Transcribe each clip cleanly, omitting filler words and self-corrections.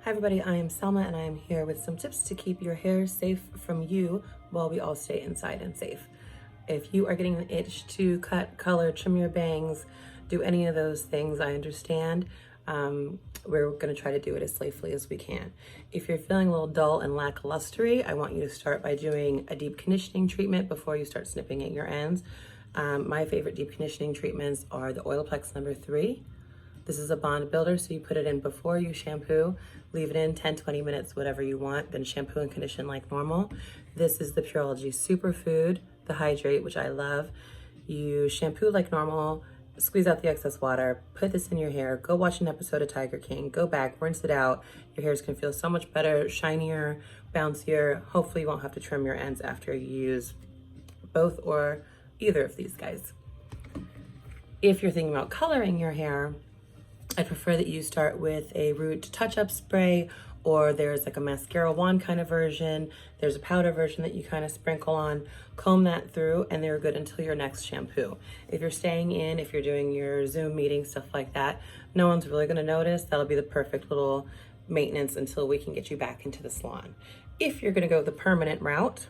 Hi everybody, I am Selma and I am here with some tips to keep your hair safe from you while we all stay inside and safe. If you are getting an itch to cut, color, trim your bangs, do any of those things, I understand. We're going to try to do it as safely as we can. If you're feeling a little dull and lackluster, I want you to start by doing a deep conditioning treatment before you start snipping at your ends. My favorite deep conditioning treatments are the Olaplex number 3. This is a bond builder, so you put it in before you shampoo, leave it in 10-20 minutes, whatever you want, then shampoo and condition like normal. This is the Pureology Superfood, the Hydrate, which I love. You shampoo like normal, squeeze out the excess water, put this in your hair, go watch an episode of Tiger King, go back, rinse it out. Your hair's gonna feel so much better, shinier, bouncier. Hopefully you won't have to trim your ends after you use both or either of these guys. If you're thinking about coloring your hair, I prefer that you start with a root touch-up spray, or there's like a mascara wand kind of version. There's a powder version that you kind of sprinkle on, comb that through, and they're good until your next shampoo. If you're staying in, if you're doing your Zoom meeting, stuff like that, no one's really gonna notice. That'll be the perfect little maintenance until we can get you back into the salon. If you're gonna go the permanent route,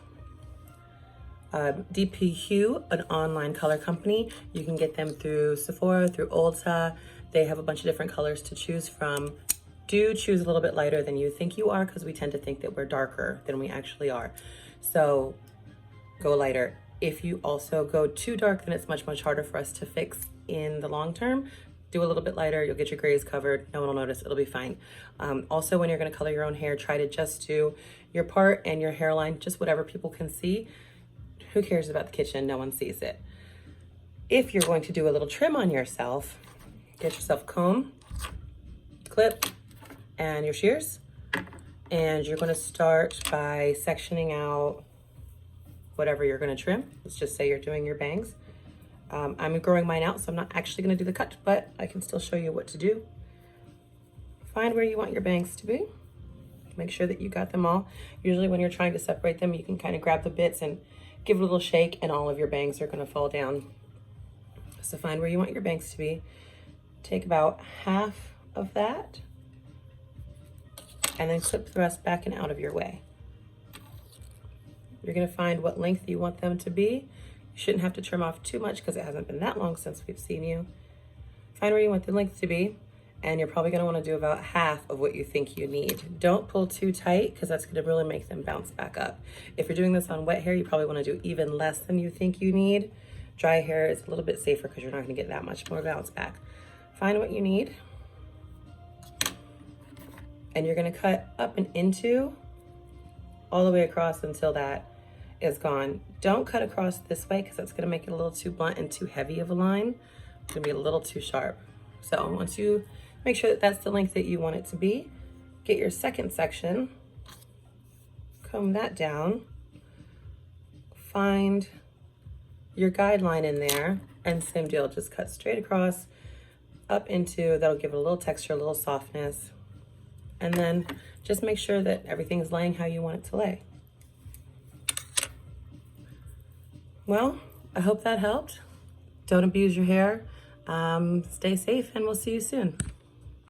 DP Hue, an online color company, you can get them through Sephora, through Ulta. They have a bunch of different colors to choose from. Do choose a little bit lighter than you think you are, because we tend to think that we're darker than we actually are. So go lighter. If you also go too dark, then it's much, much harder for us to fix in the long term. Do a little bit lighter, you'll get your grays covered, no one will notice, it'll be fine. Also, when you're gonna color your own hair, try to just do your part and your hairline, just whatever people can see. Who cares about the kitchen? No one sees it. If you're going to do a little trim on yourself, get yourself a comb, clip, and your shears. And you're gonna start by sectioning out whatever you're gonna trim. Let's just say you're doing your bangs. I'm growing mine out, so I'm not actually gonna do the cut, but I can still show you what to do. Find where you want your bangs to be. Make sure that you got them all. Usually when you're trying to separate them, you can kind of grab the bits and give it a little shake, and all of your bangs are gonna fall down. So find where you want your bangs to be. Take about half of that and then clip the rest back and out of your way. You're gonna find what length you want them to be. You shouldn't have to trim off too much because it hasn't been that long since we've seen you. Find where you want the length to be, and you're probably gonna wanna do about half of what you think you need. Don't pull too tight, because that's gonna really make them bounce back up. If you're doing this on wet hair, you probably wanna do even less than you think you need. Dry hair is a little bit safer because you're not gonna get that much more bounce back. Find what you need, and you're gonna cut up and into all the way across until that is gone. Don't cut across this way, because that's gonna make it a little too blunt and too heavy of a line. It's gonna be a little too sharp. So once you make sure that that's the length that you want it to be, get your second section, comb that down, find your guideline in there, and same deal, just cut straight across, up into, that'll give it a little texture, a little softness. And then just make sure that everything's laying how you want it to lay. Well, I hope that helped. Don't abuse your hair. Stay safe, and we'll see you soon.